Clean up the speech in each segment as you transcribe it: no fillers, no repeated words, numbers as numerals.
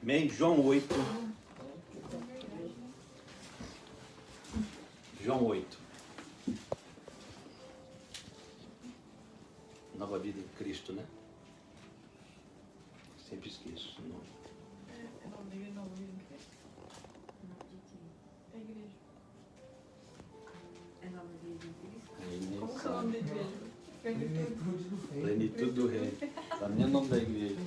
Amém? João 8. João 8. Nova vida em Cristo, né? Sempre esqueço o nome. É nova vida em Cristo. É igreja. É nova vida em Cristo? Como que é o nome da igreja? Plenitude do reino. Plenitude do Rei. Também é o nome da igreja.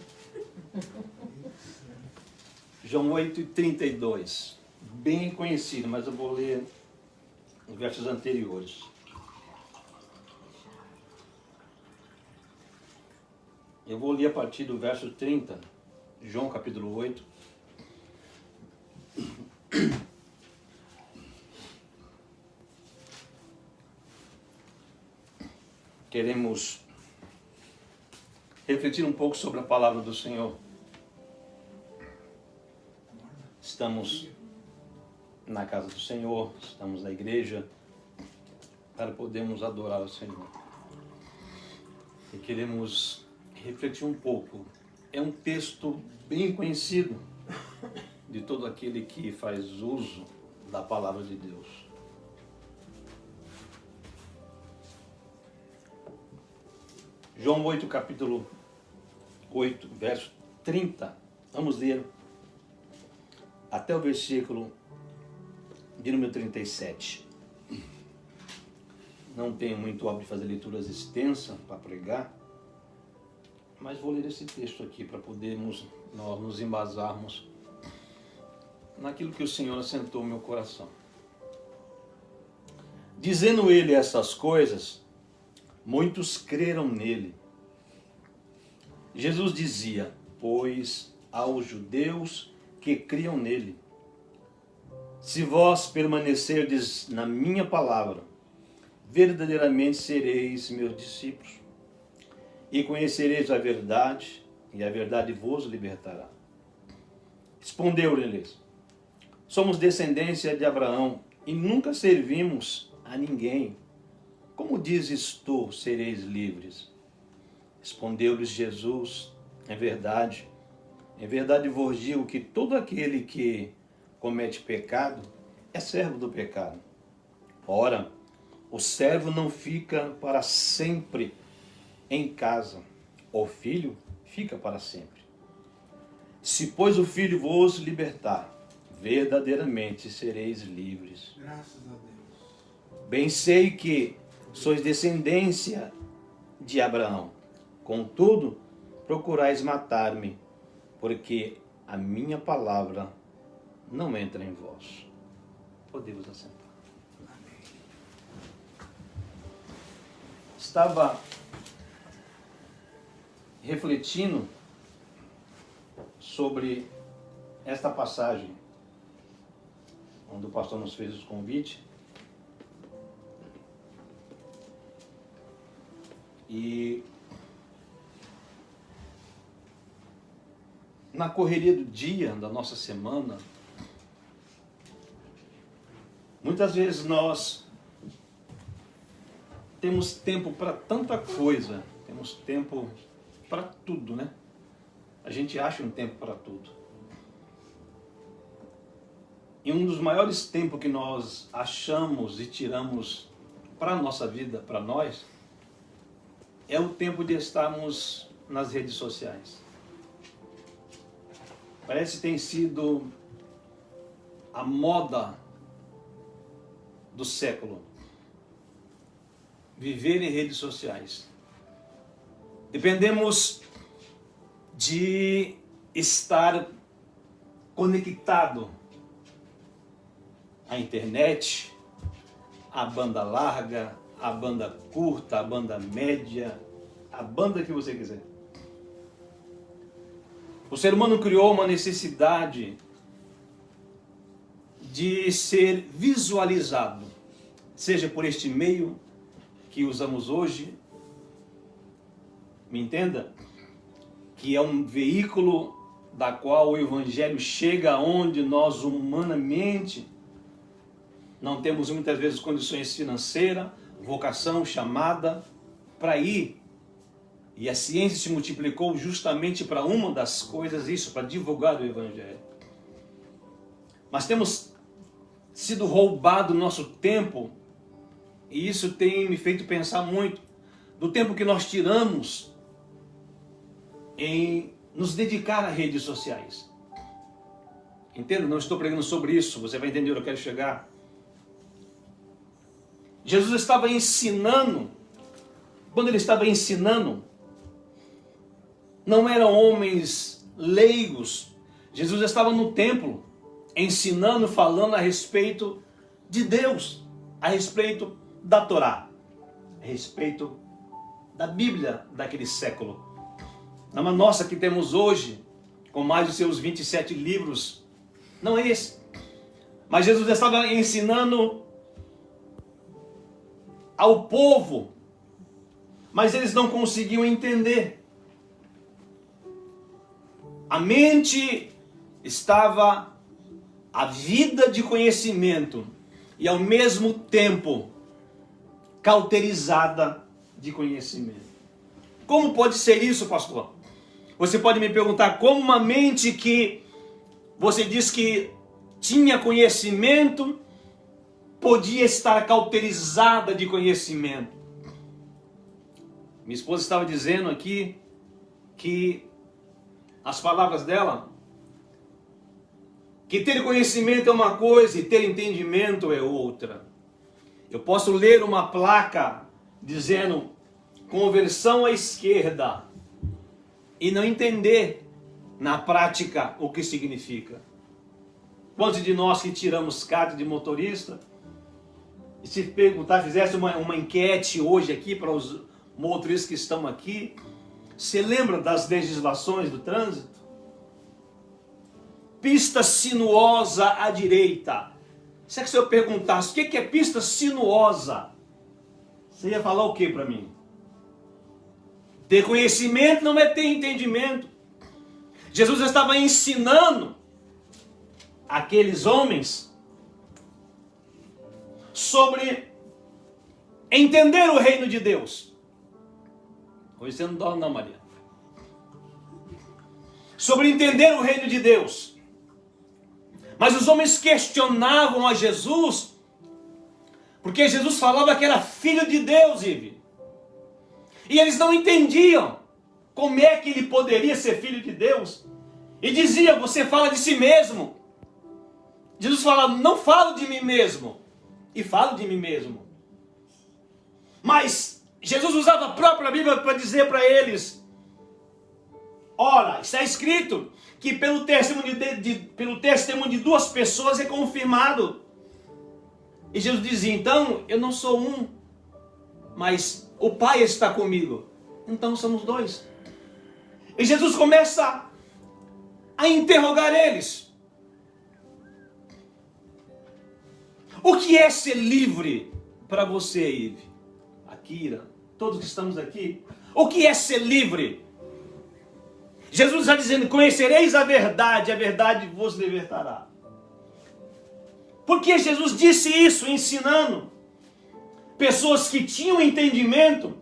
João 8:32. Bem conhecido, mas eu vou ler os versos anteriores. Eu vou ler a partir do verso 30, João capítulo 8. Queremos refletir um pouco sobre a palavra do Senhor. Estamos na casa do Senhor, estamos na igreja, para podermos adorar o Senhor. E queremos refletir um pouco. É um texto bem conhecido de todo aquele que faz uso da palavra de Deus. João 8, capítulo 8, verso 30. Vamos ler até o versículo de número 37. Não tenho muito hábito de fazer leituras extensas para pregar, mas vou ler esse texto aqui para podermos nós nos embasarmos naquilo que o Senhor assentou no meu coração. Dizendo ele essas coisas, muitos creram nele. Jesus dizia, pois aos judeus que criam nele, se vós permanecerdes na minha palavra, verdadeiramente sereis meus discípulos, e conhecereis a verdade, e a verdade vos libertará. Respondeu-lhes, somos descendência de Abraão, e nunca servimos a ninguém. Como dizes tu, sereis livres? Respondeu-lhes Jesus, é verdade vos digo que todo aquele que comete pecado é servo do pecado. Ora, o servo não fica para sempre em casa, o filho fica para sempre. Se, pois, o filho vos libertar, verdadeiramente sereis livres. Graças a Deus. Bem sei que sois descendência de Abraão, contudo, procurais matar-me, porque a minha palavra não entra em vós. Podemos assentar. Estava refletindo sobre esta passagem, onde o pastor nos fez o convite, e na correria do dia, da nossa semana, muitas vezes nós temos tempo para tanta coisa, temos tempo para tudo, né? A gente acha um tempo para tudo. E um dos maiores tempos que nós achamos e tiramos para a nossa vida, para nós, é o tempo de estarmos nas redes sociais. Parece que tem sido a moda do século. Viver em redes sociais. Dependemos de estar conectado à internet, à banda larga, à banda curta, à banda média, à banda que você quiser. O ser humano criou uma necessidade de ser visualizado, seja por este meio que usamos hoje, me entenda, que é um veículo da qual o Evangelho chega onde nós humanamente não temos muitas vezes condições financeiras, vocação, chamada para ir E a ciência se multiplicou justamente para uma das coisas, isso, para divulgar o Evangelho. Mas temos sido roubado nosso tempo, e isso tem me feito pensar muito, do tempo que nós tiramos em nos dedicar a redes sociais. Entenda, não estou pregando sobre isso, você vai entender onde eu quero chegar. Jesus estava ensinando, quando ele estava ensinando, não eram homens leigos. Jesus estava no templo, ensinando, falando a respeito de Deus, a respeito da Torá, a respeito da Bíblia daquele século. Não a nossa que temos hoje, com mais de seus 27 livros, não é esse. Mas Jesus estava ensinando ao povo, mas eles não conseguiam entender. A mente estava ávida de conhecimento e ao mesmo tempo cauterizada de conhecimento. Como pode ser isso, pastor? Você pode me perguntar como uma mente que você diz que tinha conhecimento podia estar cauterizada de conhecimento. Minha esposa estava dizendo aqui que as palavras dela, que ter conhecimento é uma coisa e ter entendimento é outra. Eu posso ler uma placa dizendo conversão à esquerda e não entender na prática o que significa. Quantos de nós que tiramos carta de motorista, e se perguntar, fizesse uma enquete hoje aqui para os motoristas que estão aqui, você lembra das legislações do trânsito? Pista sinuosa à direita. Se eu perguntasse o que é pista sinuosa, você ia falar o que para mim? Ter conhecimento não é ter entendimento. Jesus estava ensinando aqueles homens sobre entender o reino de Deus. Hoje você não dorme não, Maria. Sobre entender o reino de Deus. Mas os homens questionavam a Jesus, porque Jesus falava que era filho de Deus, Ive. E eles não entendiam como é que ele poderia ser filho de Deus. E dizia, você fala de si mesmo. Jesus fala, não falo de mim mesmo. E falo de mim mesmo. Mas Jesus usava a própria Bíblia para dizer para eles, ora, está escrito que pelo testemunho de duas pessoas é confirmado. E Jesus dizia, então, eu não sou um, mas o Pai está comigo. Então somos dois. E Jesus começa a interrogar eles. O que é ser livre para você, Ive? Akira, todos que estamos aqui. O que é ser livre? Jesus está dizendo, conhecereis a verdade vos libertará. Porque Jesus disse isso, ensinando pessoas que tinham entendimento,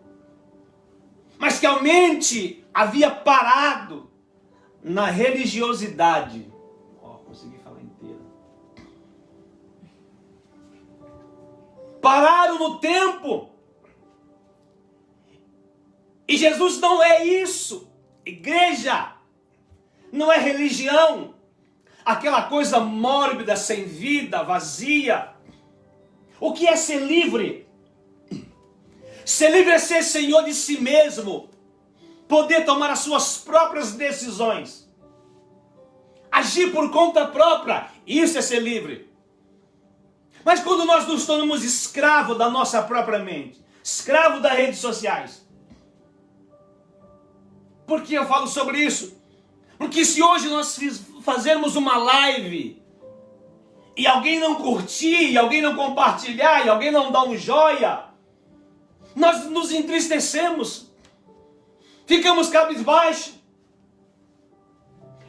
mas que a mente havia parado na religiosidade. Consegui falar inteira. Pararam no tempo. E Jesus não é isso. Igreja não é religião, aquela coisa mórbida, sem vida, vazia. O que é ser livre? Ser livre é ser senhor de si mesmo, poder tomar as suas próprias decisões, agir por conta própria, isso é ser livre. Mas quando nós nos tornamos escravos da nossa própria mente, escravo das redes sociais, por que eu falo sobre isso? Porque se hoje nós fazermos uma live e alguém não curtir, e alguém não compartilhar, e alguém não dar um joia, nós nos entristecemos, ficamos cabisbaixos.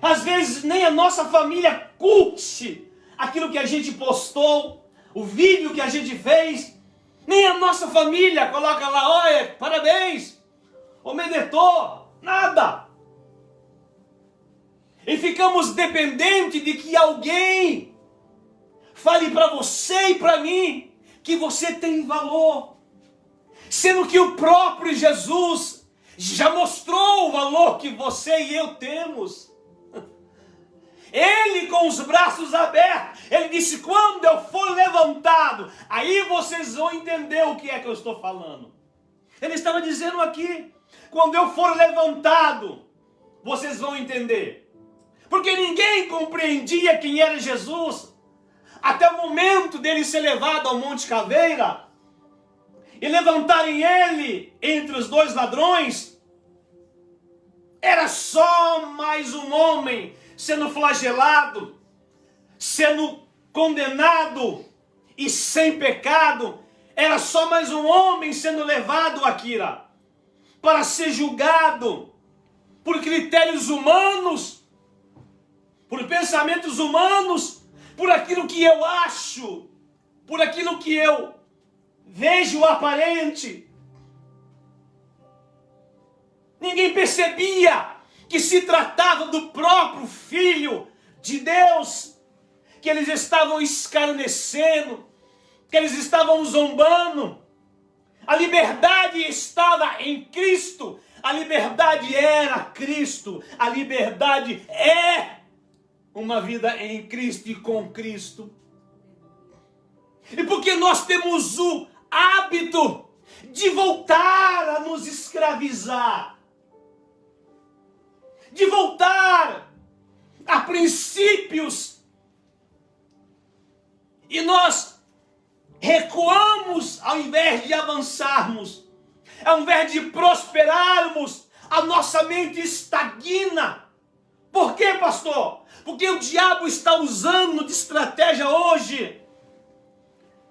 Às vezes nem a nossa família curte aquilo que a gente postou, o vídeo que a gente fez, nem a nossa família coloca lá, olha, parabéns. o meditor, nada. E ficamos dependentes de que alguém fale para você e para mim que você tem valor. Sendo que o próprio Jesus já mostrou o valor que você e eu temos. Ele com os braços abertos, ele disse, quando eu for levantado, aí vocês vão entender o que é que eu estou falando. Ele estava dizendo aqui, quando eu for levantado, vocês vão entender. Porque ninguém compreendia quem era Jesus, até o momento dele ser levado ao Monte Caveira, e levantarem ele entre os dois ladrões. Era só mais um homem sendo flagelado, sendo condenado e sem pecado. Era só mais um homem sendo levado, Akira, para ser julgado por critérios humanos, por pensamentos humanos, por aquilo que eu acho, por aquilo que eu vejo aparente. Ninguém percebia que se tratava do próprio Filho de Deus, que eles estavam escarnecendo, que eles estavam zombando. A liberdade estava em Cristo, a liberdade era Cristo, a liberdade é uma vida em Cristo e com Cristo. E porque nós temos o hábito de voltar a nos escravizar, de voltar a princípios, e nós recuamos ao invés de avançarmos, ao invés de prosperarmos, a nossa mente estagna. Por quê, pastor? Porque o diabo está usando de estratégia hoje,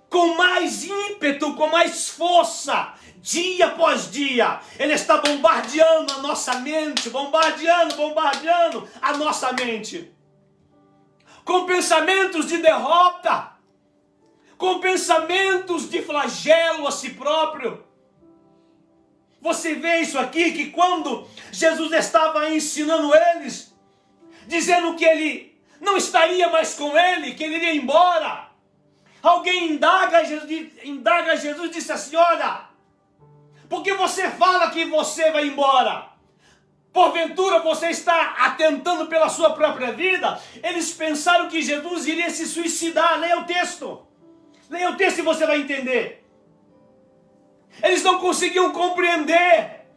com mais ímpeto, com mais força, dia após dia. Ele está bombardeando a nossa mente, bombardeando a nossa mente, com pensamentos de derrota, com pensamentos de flagelo a si próprio. Você vê isso aqui, que quando Jesus estava ensinando eles, dizendo que ele não estaria mais com ele, que ele iria embora, alguém indaga Jesus, disse assim, olha, por que você fala que você vai embora? Porventura você está atentando pela sua própria vida? Eles pensaram que Jesus iria se suicidar. Leia o texto e você vai entender. Eles não conseguiam compreender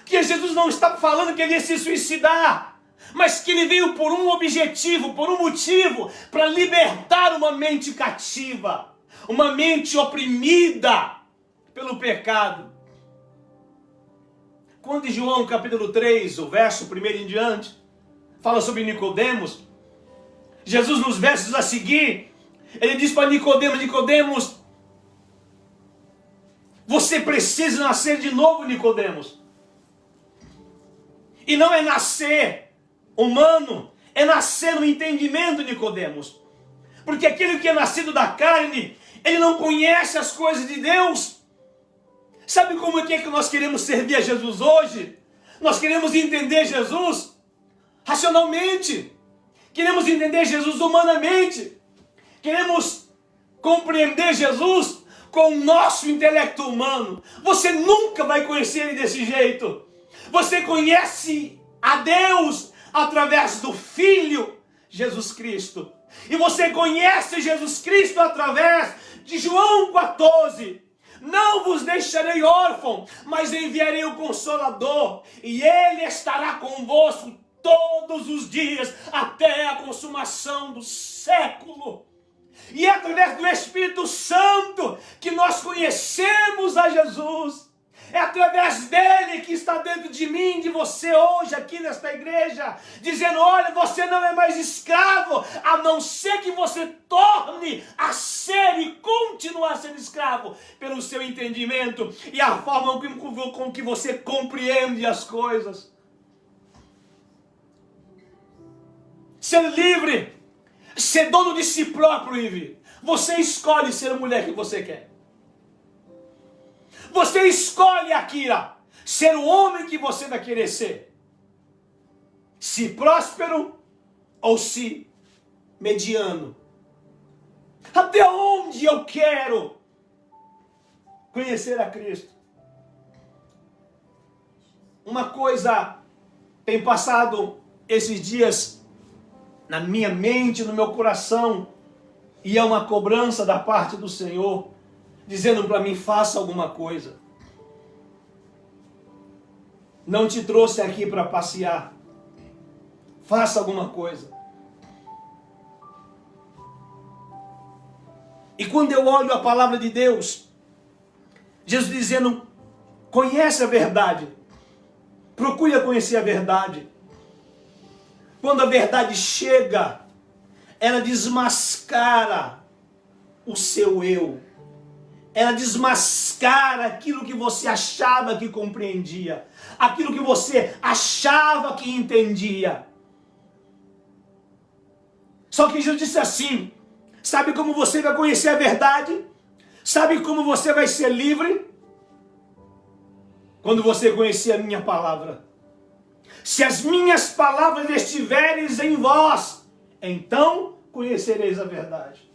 que Jesus não estava falando que ele ia se suicidar, mas que ele veio por um objetivo, por um motivo, para libertar uma mente cativa, uma mente oprimida pelo pecado. Quando em João capítulo 3, o verso 1 em diante, fala sobre Nicodemos, Jesus nos versos a seguir, ele diz para Nicodemos, Nicodemos, você precisa nascer de novo, Nicodemos. E não é nascer humano, é nascer no entendimento, Nicodemos. Porque aquele que é nascido da carne, ele não conhece as coisas de Deus. Sabe como é que nós queremos servir a Jesus hoje? Nós queremos entender Jesus racionalmente. Queremos entender Jesus humanamente. Queremos compreender Jesus com o nosso intelecto humano. Você nunca vai conhecer ele desse jeito. Você conhece a Deus através do Filho Jesus Cristo. E você conhece Jesus Cristo através de João 14. Não vos deixarei órfão, mas enviarei o Consolador, e Ele estará convosco todos os dias, até a consumação do século. E é através do Espírito Santo que nós conhecemos a Jesus. É através dele que está dentro de mim, de você hoje aqui nesta igreja, dizendo, olha, você não é mais escravo, a não ser que você torne a ser e continuar sendo escravo pelo seu entendimento e a forma com que você compreende as coisas. Ser livre, ser dono de si próprio, Ive. Você escolhe ser a mulher que você quer. Você escolhe, Akira, ser o homem que você vai querer ser. Se próspero ou se mediano. Até onde eu quero conhecer a Cristo? Uma coisa tem passado esses dias na minha mente, no meu coração, e é uma cobrança da parte do Senhor, dizendo para mim, faça alguma coisa. Não te trouxe aqui para passear. Faça alguma coisa. E quando eu olho a palavra de Deus, Jesus dizendo, conhece a verdade. Procure conhecer a verdade. Quando a verdade chega, ela desmascara o seu eu. Ela desmascara aquilo que você achava que compreendia. Aquilo que você achava que entendia. Só que Jesus disse assim, sabe como você vai conhecer a verdade? Sabe como você vai ser livre? Quando você conhecer a minha palavra. Se as minhas palavras estiverem em vós, então conhecereis a verdade.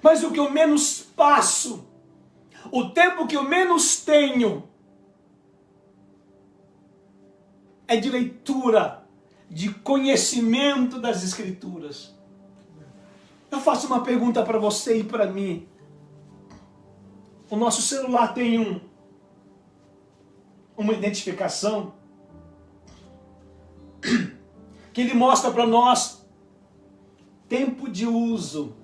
Mas o que eu menos passo, o tempo que eu menos tenho, é de leitura, de conhecimento das Escrituras. Eu faço uma pergunta para você e para mim. O nosso celular tem uma identificação que ele mostra para nós tempo de uso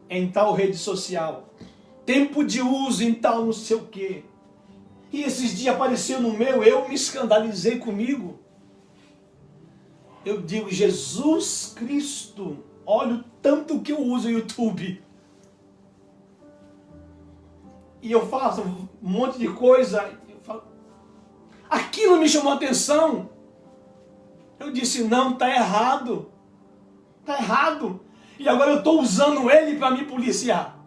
em tal rede social, tempo de uso em tal não sei o quê. E esses dias apareceu no meu, eu me escandalizei comigo. Eu digo, Jesus Cristo, olha o tanto que eu uso o YouTube. E eu faço um monte de coisa. Aquilo me chamou a atenção. Eu disse, não, está errado. Está errado. E agora eu estou usando ele para me policiar.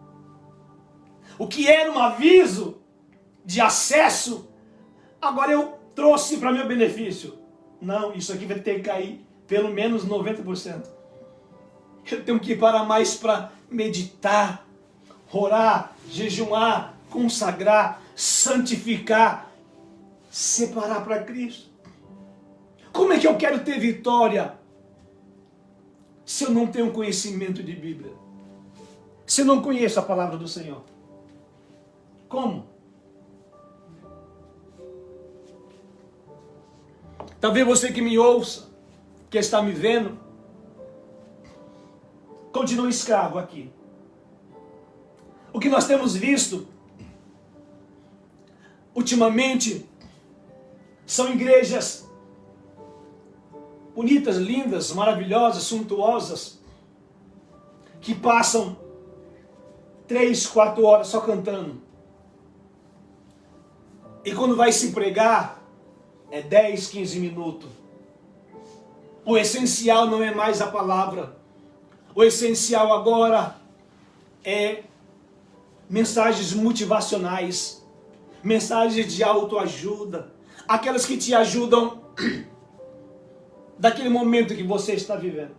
O que era um aviso de acesso, agora eu trouxe para meu benefício. Não, isso aqui vai ter que cair pelo menos 90%. Eu tenho que parar mais para meditar, orar, jejuar, consagrar, santificar, separar para Cristo. Como é que eu quero ter vitória se eu não tenho conhecimento de Bíblia? Se eu não conheço a palavra do Senhor? Como? Talvez você que me ouça, que está me vendo, continue escravo aqui. O que nós temos visto ultimamente são igrejas bonitas, lindas, maravilhosas, suntuosas, que passam 3, 4 horas só cantando. E quando vai se pregar, é 10, 15 minutos. O essencial não é mais a palavra. O essencial agora é mensagens motivacionais, mensagens de autoajuda, aquelas que te ajudam daquele momento que você está vivendo.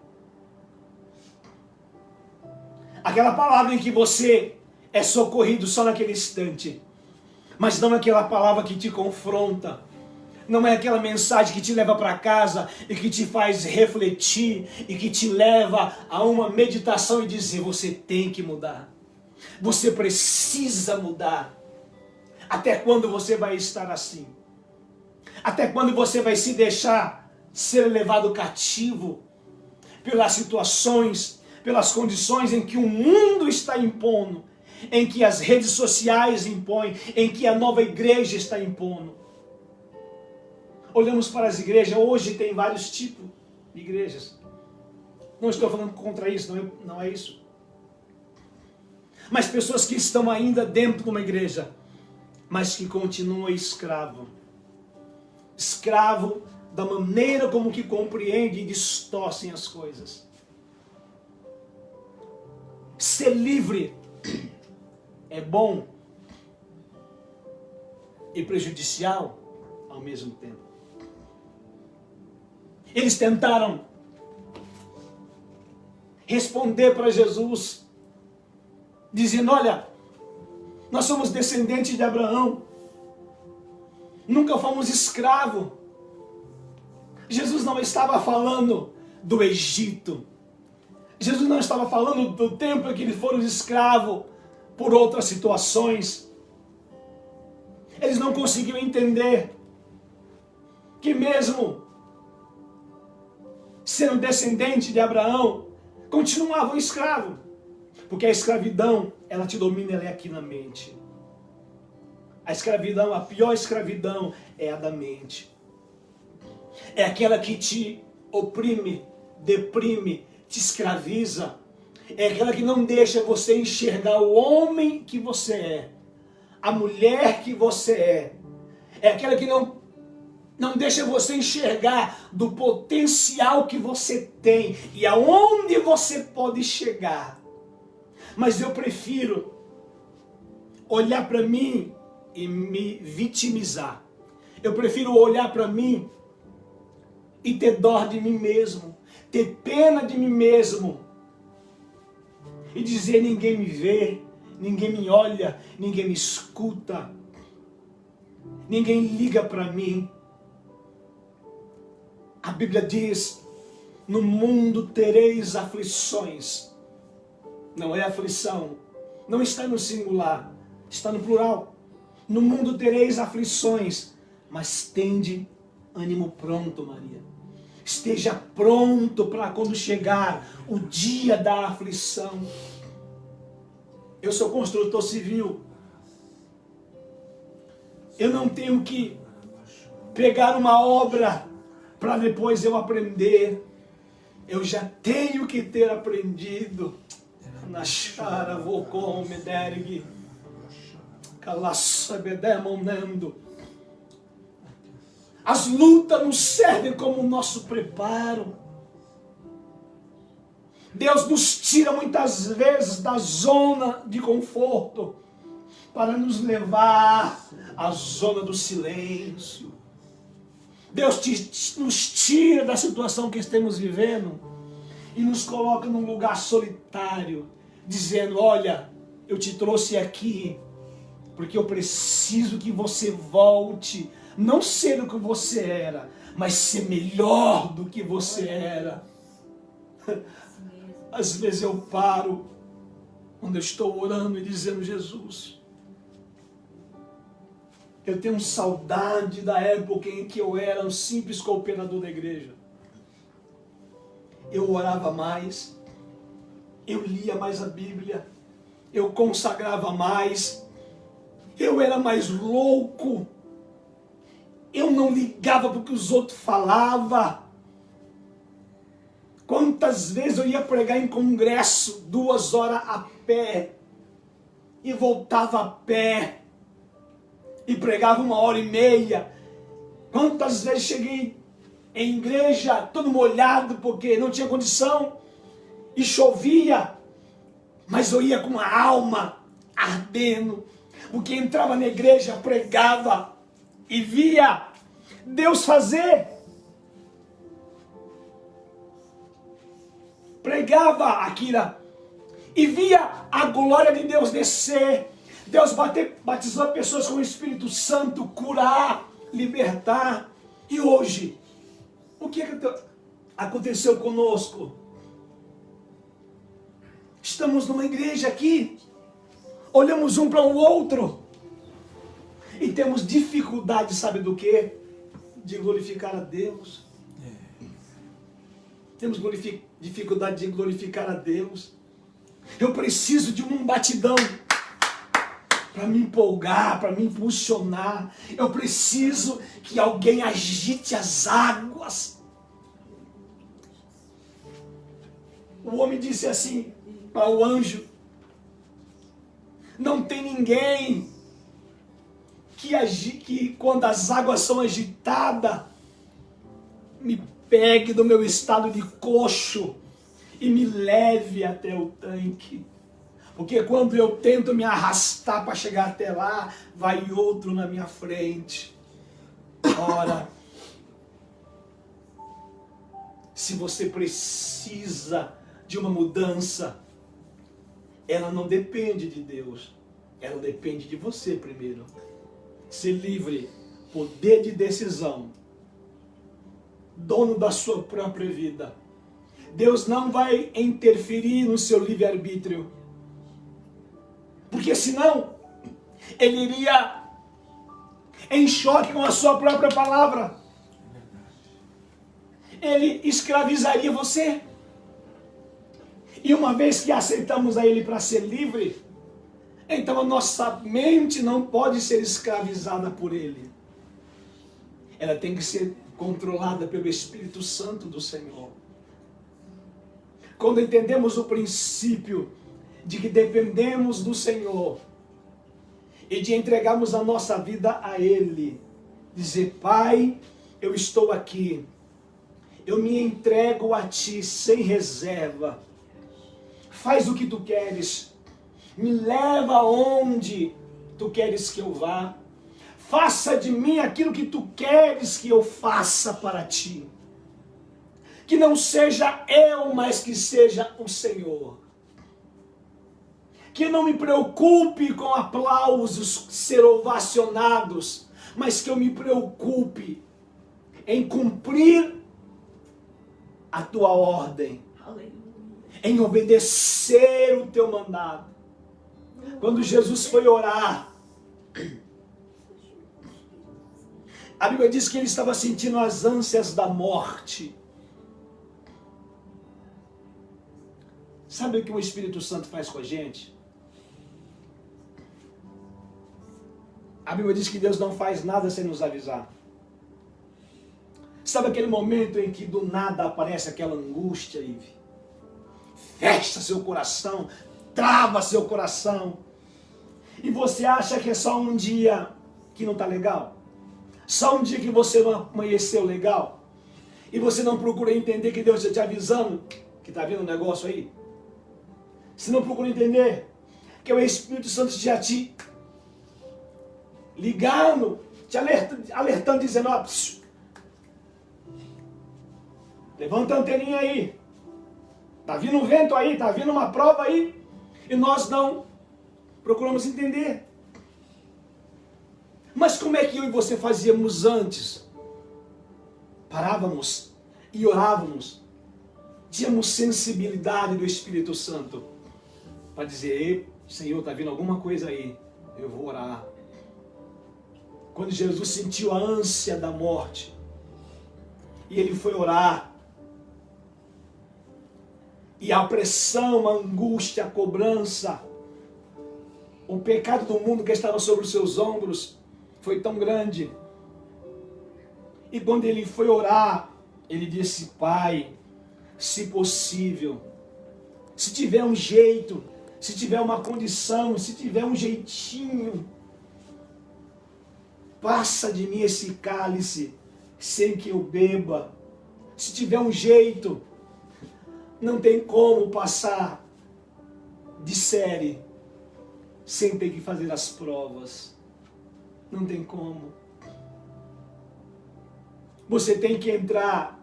Aquela palavra em que você é socorrido só naquele instante, mas não é aquela palavra que te confronta, não é aquela mensagem que te leva para casa e que te faz refletir e que te leva a uma meditação e dizer, você tem que mudar, você precisa mudar. Até quando você vai estar assim? Até quando você vai se deixar ser levado cativo pelas situações, pelas condições em que o mundo está impondo, em que as redes sociais impõem, em que a nova igreja está impondo? Olhamos para as igrejas, hoje tem vários tipos de igrejas. Não estou falando contra isso, não é isso. Mas pessoas que estão ainda dentro de uma igreja, mas que continuam escravo. Escravo da maneira como que compreende e distorcem as coisas. Ser livre é bom e prejudicial ao mesmo tempo. Eles tentaram responder para Jesus, dizendo: olha, nós somos descendentes de Abraão, nunca fomos escravos. Jesus não estava falando do Egito. Jesus não estava falando do tempo em que eles foram escravos por outras situações. Eles não conseguiam entender que mesmo sendo descendente de Abraão, continuavam escravos. Porque a escravidão, ela te domina, ela é aqui na mente. A escravidão, a pior escravidão é a da mente. É aquela que te oprime, deprime, te escraviza. É aquela que não deixa você enxergar o homem que você é, a mulher que você é. É aquela que não deixa você enxergar do potencial que você tem e aonde você pode chegar. Mas eu prefiro olhar para mim e me vitimizar. Eu prefiro olhar para mim e ter dó de mim mesmo, ter pena de mim mesmo e dizer: ninguém me vê, ninguém me olha, ninguém me escuta, ninguém liga para mim. A Bíblia diz: no mundo tereis aflições. Não é aflição, não está no singular, está no plural. No mundo tereis aflições, mas tende ânimo pronto, Maria. Esteja pronto para quando chegar o dia da aflição. Eu sou construtor civil. Eu não tenho que pegar uma obra para depois eu aprender. Eu já tenho que ter aprendido. Nashara vokom medergi. Kalassa bedemonando. As lutas nos servem como nosso preparo. Deus nos tira muitas vezes da zona de conforto para nos levar à zona do silêncio. Deus nos tira da situação que estamos vivendo e nos coloca num lugar solitário, dizendo: olha, eu te trouxe aqui porque eu preciso que você volte, não ser o que você era, mas ser melhor do que você era. Às vezes eu paro, quando eu estou orando e dizendo: Jesus, eu tenho saudade da época em que eu era um simples cooperador da igreja. Eu orava mais, eu lia mais a Bíblia, eu consagrava mais, eu era mais louco, eu não ligava para o que os outros falavam. Quantas vezes eu ia pregar em congresso, 2 horas a pé, e voltava a pé, e pregava 1h30. Quantas vezes cheguei em igreja todo molhado, porque não tinha condição, e chovia, mas eu ia com a alma ardendo, porque entrava na igreja, pregava, e via Deus fazer. Pregava aquilo e via a glória de Deus descer. Deus batizou pessoas com o Espírito Santo, curar, libertar. E hoje, o que aconteceu conosco? Estamos numa igreja aqui, olhamos um para o outro e temos dificuldade, sabe do quê? De glorificar a Deus. Temos dificuldade de glorificar a Deus. Eu preciso de um batidão para me empolgar, para me impulsionar. Eu preciso que alguém agite as águas. O homem disse assim para o anjo: não tem ninguém que quando as águas são agitadas, me pegue do meu estado de coxo e me leve até o tanque. Porque quando eu tento me arrastar para chegar até lá, vai outro na minha frente. Ora, se você precisa de uma mudança, ela não depende de Deus, ela depende de você primeiro. Ser livre, poder de decisão, dono da sua própria vida. Deus não vai interferir no seu livre-arbítrio, porque senão ele iria em choque com a sua própria palavra. Ele escravizaria você. E uma vez que aceitamos a Ele para ser livre, então a nossa mente não pode ser escravizada por Ele. Ela tem que ser controlada pelo Espírito Santo do Senhor. Quando entendemos o princípio de que dependemos do Senhor e de entregarmos a nossa vida a Ele, dizer: Pai, eu estou aqui, eu me entrego a Ti sem reserva, faz o que Tu queres, me leva aonde Tu queres que eu vá, faça de mim aquilo que Tu queres que eu faça para Ti, que não seja eu, mas que seja o Senhor, que não me preocupe com aplausos, ser ovacionados, mas que eu me preocupe em cumprir a Tua ordem, em obedecer o Teu mandado. Quando Jesus foi orar, a Bíblia diz que ele estava sentindo as ânsias da morte. Sabe o que o Espírito Santo faz com a gente? A Bíblia diz que Deus não faz nada sem nos avisar. Sabe aquele momento em que do nada aparece aquela angústia e fecha seu coração, trava seu coração, e você acha que é só um dia que não está legal? Só um dia que você não amanheceu legal? E você não procura entender que Deus está te avisando que está vindo um negócio aí? Você não procura entender que é o Espírito Santo já te ligando, te alertando, dizendo: ó, levanta a anteninha aí, está vindo um vento aí, está vindo uma prova aí, e nós não procuramos entender. Mas como é que eu e você fazíamos antes? Parávamos e orávamos, tínhamos sensibilidade do Espírito Santo para dizer: ei, Senhor, está vindo alguma coisa aí, eu vou orar. Quando Jesus sentiu a ânsia da morte, e ele foi orar, e a pressão, a angústia, a cobrança, o pecado do mundo que estava sobre os seus ombros foi tão grande. E quando ele foi orar, ele disse: Pai, se possível, se tiver um jeito, se tiver uma condição, se tiver um jeitinho, passa de mim esse cálice sem que eu beba. Se tiver um jeito, não tem como passar de série sem ter que fazer as provas. Não tem como. Você tem que entrar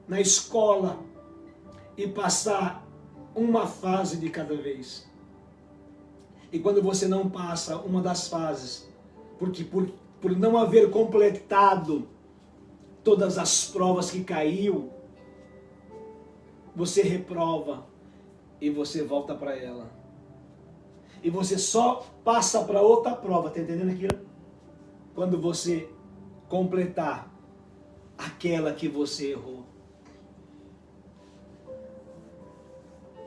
na escola e passar uma fase de cada vez. E quando você não passa uma das fases, porque por não haver completado todas as provas que caiu, você reprova e você volta para ela. E você só passa para outra prova, tá entendendo aquilo? Quando você completar aquela que você errou.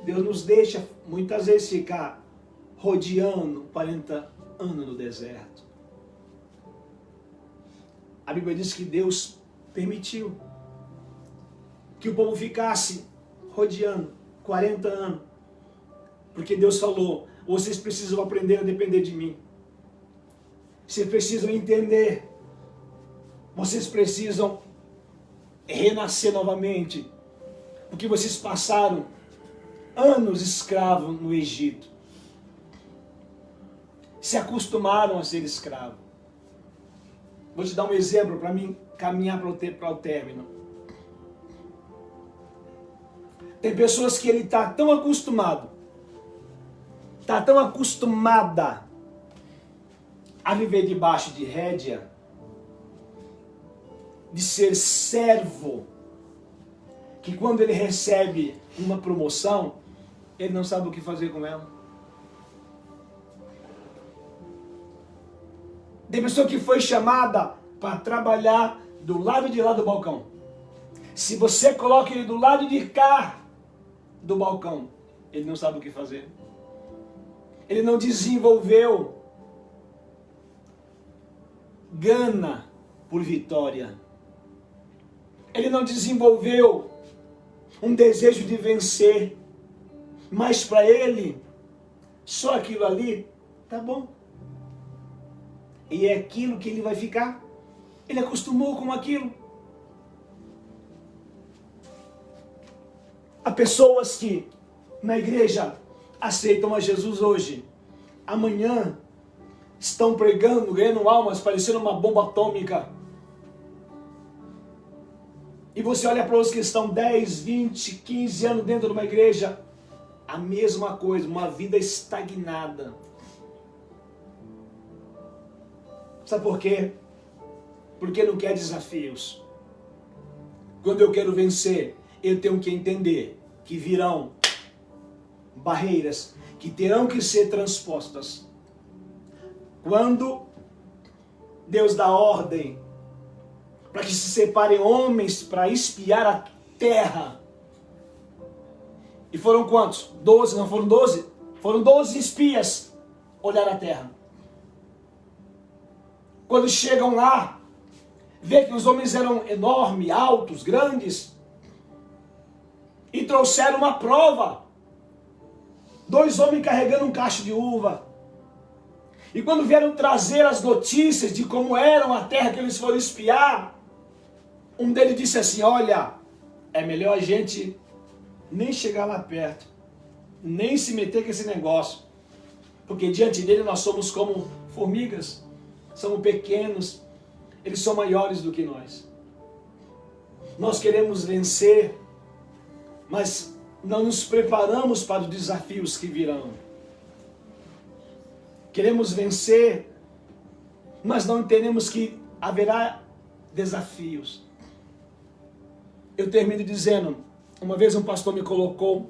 Deus nos deixa muitas vezes ficar rodeando 40 anos no deserto. A Bíblia diz que Deus permitiu que o povo ficasse rodeando 40 anos, porque Deus falou: vocês precisam aprender a depender de mim. Vocês precisam entender. Vocês precisam renascer novamente, porque vocês passaram anos escravos no Egito. Se acostumaram a ser escravos. Vou te dar um exemplo para mim caminhar para o término. Tem pessoas que ele está tão acostumado, está tão acostumada a viver debaixo de rédea, de ser servo, que quando ele recebe uma promoção, ele não sabe o que fazer com ela. Tem pessoa que foi chamada para trabalhar do lado de lá do balcão. Se você coloca ele do lado de cá do balcão, ele não sabe o que fazer. Ele não desenvolveu gana por vitória. Ele não desenvolveu um desejo de vencer. Mas para ele, só aquilo ali tá bom. E é aquilo que ele vai ficar. Ele acostumou com aquilo. Há pessoas que na igreja aceitam a Jesus hoje, amanhã estão pregando, ganhando almas, parecendo uma bomba atômica. E você olha para os que estão 10, 20, 15 anos dentro de uma igreja, a mesma coisa, uma vida estagnada. Sabe por quê? Porque não quer desafios. Quando eu quero vencer, eu tenho que entender que virão barreiras que terão que ser transpostas. Quando Deus dá ordem para que se separem homens para espiar a terra. E foram quantos? 12, não foram 12? Foram 12 espias olhar a terra. Quando chegam lá, vê que os homens eram enormes, altos, grandes, e trouxeram uma prova. 2 homens carregando um cacho de uva. E quando vieram trazer as notícias de como eram a terra que eles foram espiar, um deles disse assim: olha, é melhor a gente nem chegar lá perto, nem se meter com esse negócio, porque diante dele nós somos como formigas, somos pequenos, eles são maiores do que nós. Nós queremos vencer, mas não nos preparamos para os desafios que virão. Queremos vencer, mas não entendemos que haverá desafios. Eu termino dizendo, uma vez um pastor me colocou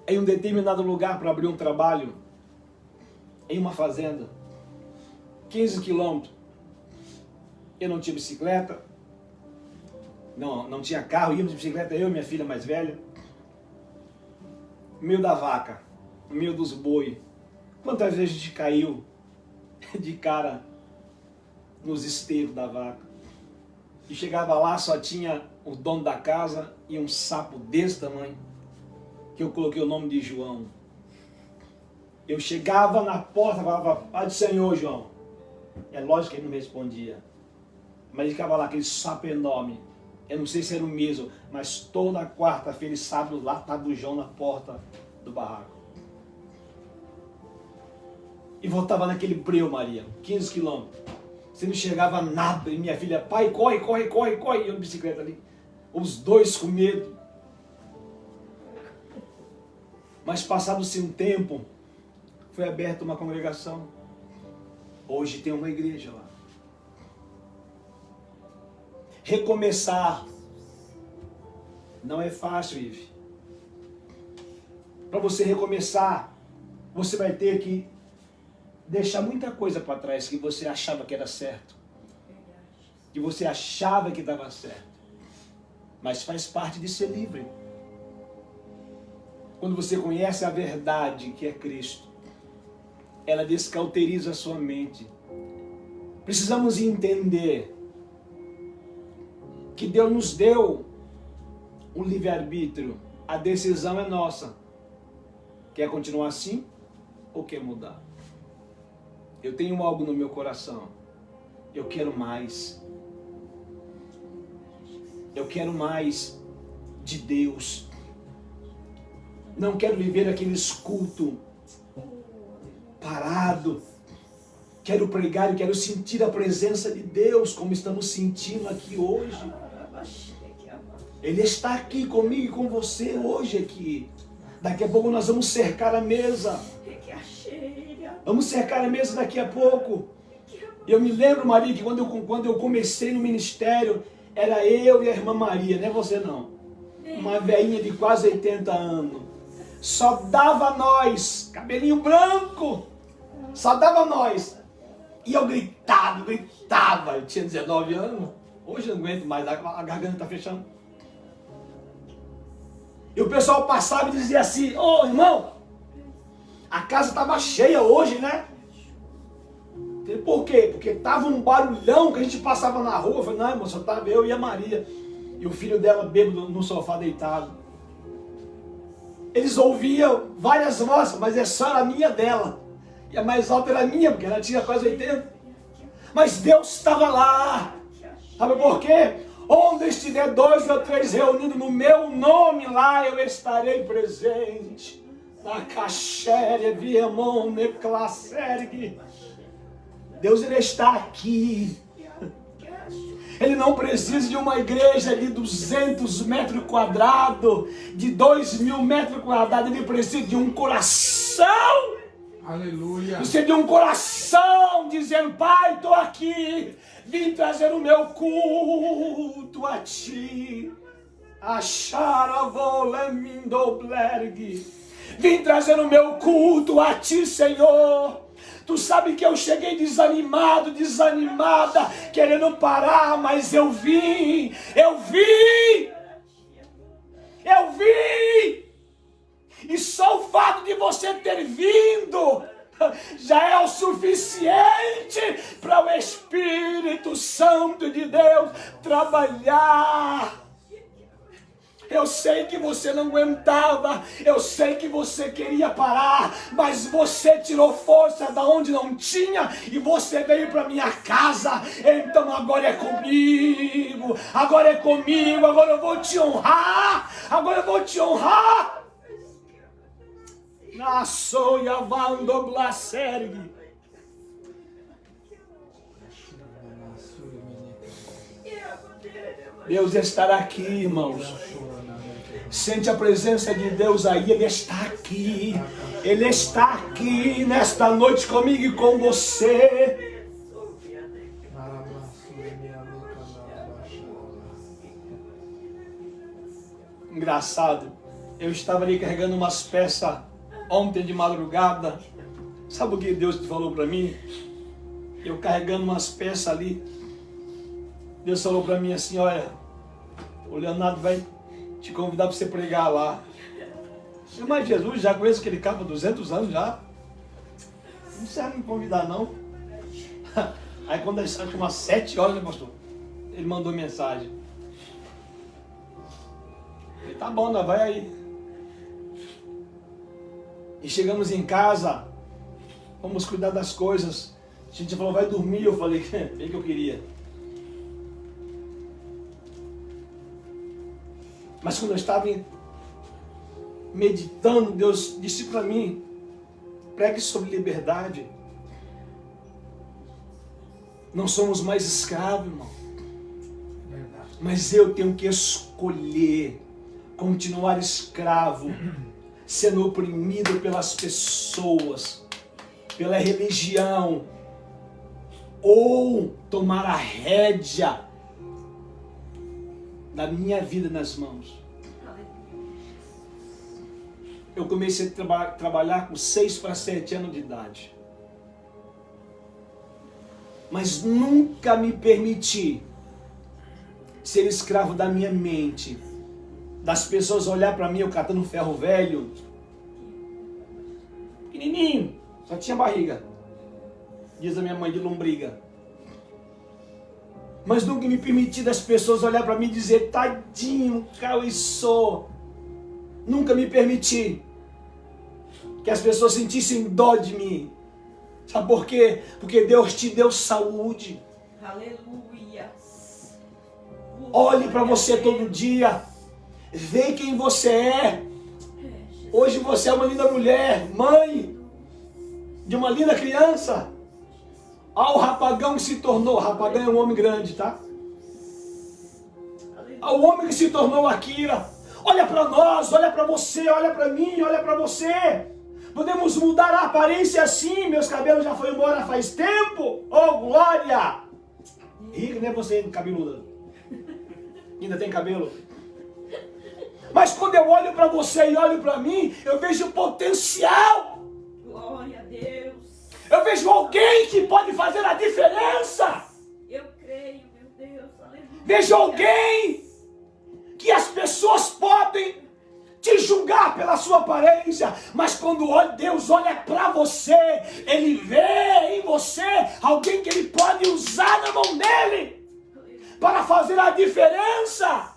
em um determinado lugar para abrir um trabalho, em uma fazenda, 15 quilômetros. Eu não tinha bicicleta, não tinha carro, íamos de bicicleta, eu e minha filha mais velha, no meio da vaca, no meio dos boi. Quantas vezes a gente caiu de cara nos esteiros da vaca? E chegava lá, só tinha o dono da casa e um sapo desse tamanho, que eu coloquei o nome de João. Eu chegava na porta e falava: Pai do Senhor, João. É lógico que ele não respondia. Mas ele ficava lá, aquele sapo enorme. Eu não sei se era o mesmo, mas toda quarta-feira e sábado lá estava o João na porta do barraco. E voltava naquele breu, Maria, 15 quilômetros. Você não chegava nada. E minha filha: pai, corre, corre, corre, corre. E eu de bicicleta ali. Os dois com medo. Mas passado-se um tempo, foi aberta uma congregação. Hoje tem uma igreja lá. Recomeçar não é fácil, Ive. Para você recomeçar, você vai ter que deixar muita coisa para trás que você achava que era certo. Que você achava que estava certo. Mas faz parte de ser livre. Quando você conhece a verdade que é Cristo, ela descauteriza a sua mente. Precisamos entender que Deus nos deu um livre-arbítrio. A decisão é nossa. Quer continuar assim ou quer mudar? Eu tenho algo no meu coração. Eu quero mais. Eu quero mais de Deus. Não quero viver aqueles cultos parado, Quero pregar e quero sentir a presença de Deus, como estamos sentindo aqui hoje. Ele está aqui comigo e com você hoje aqui. Daqui a pouco nós vamos cercar a mesa. Vamos cercar a mesa daqui a pouco. Eu me lembro, Maria, que quando eu comecei no ministério, era eu e a irmã Maria, não é você não. Uma velhinha de quase 80 anos. Só dava nós, cabelinho branco. Só dava nós. E eu gritava. Eu tinha 19 anos. Hoje eu não aguento mais, a garganta está fechando. E o pessoal passava e dizia assim: ô irmão, a casa estava cheia hoje, né? Por quê? Porque estava um barulhão que a gente passava na rua. Eu falei: não, irmão, só estava eu e a Maria. E o filho dela bêbado no sofá deitado. Eles ouviam várias vozes, mas é só a minha dela. E a mais alta era a minha, porque ela tinha quase 80. Mas Deus estava lá. Sabe por quê? Onde estiver 2 ou 3 reunidos no meu nome, lá eu estarei presente. Na caxéria, viemon, neclassergue. Deus, Ele está aqui. Ele não precisa de uma igreja de 200 metros quadrados, de 2.000 metros quadrados. Ele precisa de um coração. Aleluia. Precisa de um coração dizendo: Pai, estou aqui. Vim trazer o meu culto a Ti. Vim trazer o meu culto a Ti, Senhor. Tu sabe que eu cheguei desanimado, desanimada, querendo parar, mas eu vim. E só o fato de você ter vindo já é o suficiente para o Espírito Santo de Deus trabalhar. Eu sei que você não aguentava, eu sei que você queria parar, mas você tirou força da onde não tinha e você veio para minha casa. Então agora é comigo, agora eu vou te honrar, Na soia vando blasergue. Deus estará aqui, irmãos. Sente a presença de Deus aí, Ele está aqui. Ele está aqui nesta noite comigo e com você. Engraçado, eu estava ali carregando umas peças ontem de madrugada. Sabe o que Deus falou para mim? Eu carregando umas peças ali. Deus falou para mim assim: olha, o Leonardo vai te convidar para você pregar lá. Mas Jesus, já conheço aquele cara há 200 anos já. Não serve me convidar não. Aí quando acho que umas 7 horas, né, pastor? Ele mandou mensagem. Falei: tá bom, nós vai aí. E chegamos em casa, vamos cuidar das coisas. A gente falou: vai dormir. Eu falei: bem que eu queria. Mas quando eu estava meditando, Deus disse para mim: pregue sobre liberdade. Não somos mais escravos, irmão. Mas eu tenho que escolher continuar escravo, sendo oprimido pelas pessoas, pela religião, ou tomar a rédea da minha vida nas mãos. Eu comecei a trabalhar com 6 para 7 anos de idade. Mas nunca me permiti ser escravo da minha mente. Das pessoas olhar para mim, eu catando ferro velho. Pequenininho, só tinha barriga. Diz a minha mãe, de lombriga. Mas nunca me permiti das pessoas olhar para mim e dizer: tadinho, Cauê-sô. Nunca me permiti que as pessoas sentissem dó de mim. Sabe por quê? Porque Deus te deu saúde. Aleluia. Olhe para você todo dia. Vê quem você é. Hoje você é uma linda mulher, mãe de uma linda criança. Ao rapagão que se tornou, rapagão é um homem grande, tá? Ao homem que se tornou Akira. Olha para nós, olha para você, olha para mim, olha para você. Podemos mudar a aparência assim. Meus cabelos já foram embora faz tempo. Oh, glória! Rica, nem você, cabeluda. Ainda tem cabelo. Mas quando eu olho para você e olho para mim, eu vejo potencial. Glória a Deus. Eu vejo alguém que pode fazer a diferença. Eu creio, meu Deus. Aleluia. Vejo alguém que as pessoas podem te julgar pela sua aparência, mas quando Deus olha para você, Ele vê em você alguém que Ele pode usar na mão dEle para fazer a diferença.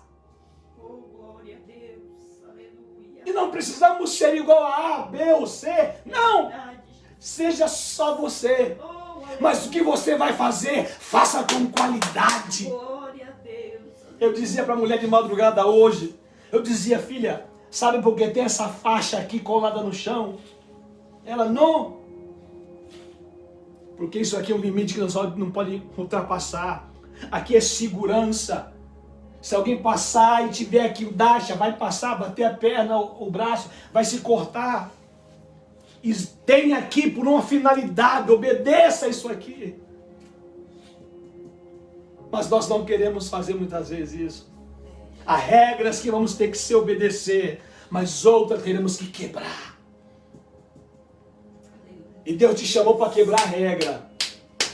Oh, glória a Deus. Aleluia. E não precisamos ser igual a A, B ou C, não. Verdade. Seja só você. Oh, aleluia. Mas o que você vai fazer, faça com qualidade. Glória a Deus. Eu dizia para a mulher de madrugada hoje, eu dizia, filha, sabe por que tem essa faixa aqui colada no chão? Ela, não. Porque isso aqui é um limite que nós não pode ultrapassar. Aqui é segurança. Se alguém passar e tiver aqui o dacha, vai passar, bater a perna, o braço, vai se cortar. E tem aqui por uma finalidade, obedeça isso aqui. Mas nós não queremos fazer muitas vezes isso. Há regras que vamos ter que se obedecer, mas outras teremos que quebrar. E Deus te chamou para quebrar a regra.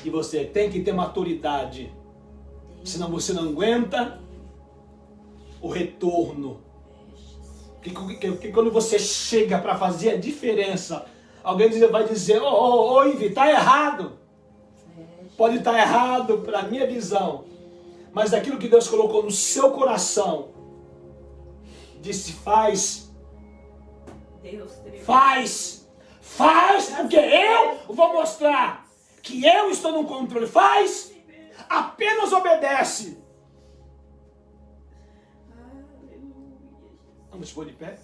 E você tem que ter maturidade. Senão você não aguenta o retorno. Que quando você chega para fazer a diferença, alguém vai dizer, ô Ivy, está errado. Pode estar errado para a minha visão. Mas aquilo que Deus colocou no seu coração, disse, faz. Deus tremendo. Faz, porque eu vou mostrar que eu estou no controle. Faz, apenas obedece. Aleluia. Vamos pôr de pé?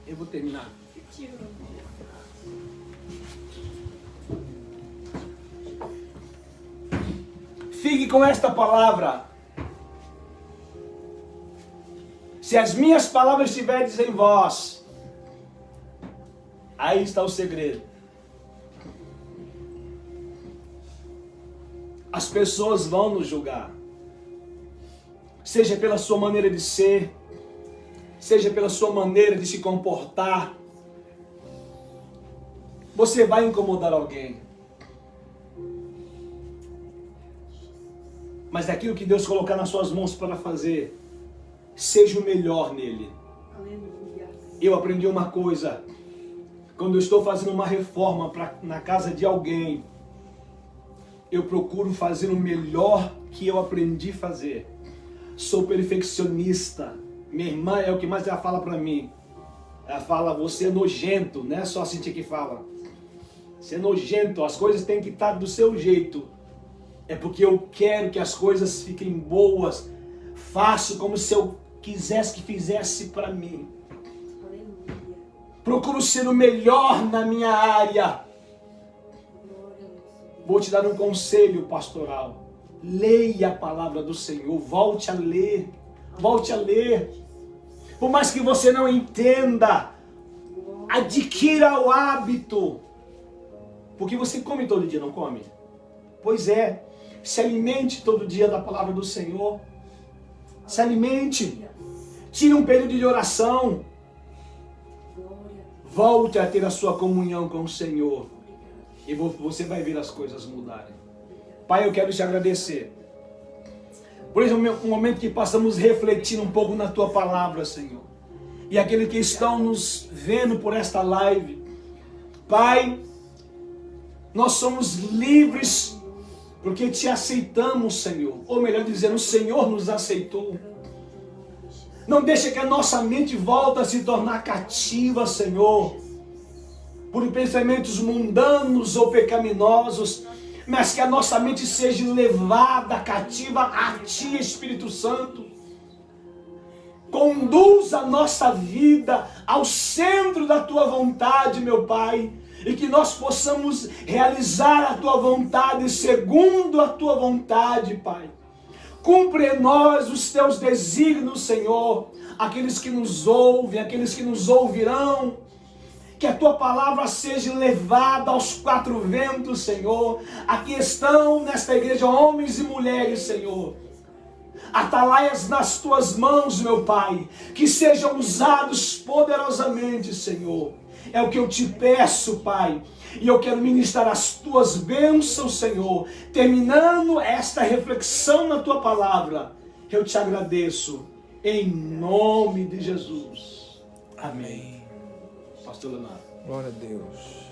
Eu vou terminar. Te amo. Fique com esta palavra. Se as minhas palavras estiverem em vós, aí está o segredo. As pessoas vão nos julgar. Seja pela sua maneira de ser, seja pela sua maneira de se comportar. Você vai incomodar alguém. Mas aquilo que Deus colocar nas suas mãos para fazer, seja o melhor nele. Aleluia. Eu aprendi uma coisa. Quando eu estou fazendo uma reforma na casa de alguém, eu procuro fazer o melhor que eu aprendi a fazer. Sou perfeccionista. Minha irmã é o que mais ela fala para mim. Ela fala, você é nojento, não é só a Cintia que fala. Você é nojento, as coisas têm que estar do seu jeito. É porque eu quero que as coisas fiquem boas. Faço como se eu quisesse que fizesse para mim. Aleluia. Procuro ser o melhor na minha área. Glória a Deus. Vou te dar um conselho pastoral. Leia a palavra do Senhor. Volte a ler. Volte a ler. Por mais que você não entenda, adquira o hábito. Porque você come todo dia, não come? Pois é. Se alimente todo dia da palavra do Senhor. Se alimente. Tire um período de oração. Volte a ter a sua comunhão com o Senhor. E você vai ver as coisas mudarem. Pai, eu quero te agradecer. Por esse momento que passamos refletindo um pouco na tua palavra, Senhor. E aqueles que estão nos vendo por esta live. Pai, nós somos livres porque te aceitamos, Senhor. Ou melhor dizendo, o Senhor nos aceitou. Não deixa que a nossa mente volte a se tornar cativa, Senhor, por pensamentos mundanos ou pecaminosos, mas que a nossa mente seja levada cativa a Ti, Espírito Santo. Conduz a nossa vida ao centro da Tua vontade, meu Pai. e que nós possamos realizar a Tua vontade segundo a Tua vontade, Pai. Cumpre em nós os Teus desígnios, Senhor, aqueles que nos ouvem, aqueles que nos ouvirão, que a Tua palavra seja levada aos quatro ventos, Senhor. Aqui estão nesta igreja homens e mulheres, Senhor, atalaias nas Tuas mãos, meu Pai, que sejam usados poderosamente, Senhor. É o que eu te peço, Pai, e eu quero ministrar as Tuas bênçãos, Senhor. Terminando esta reflexão na Tua palavra, eu te agradeço, em nome de Jesus. Amém. Pastor Leonardo. Glória a Deus.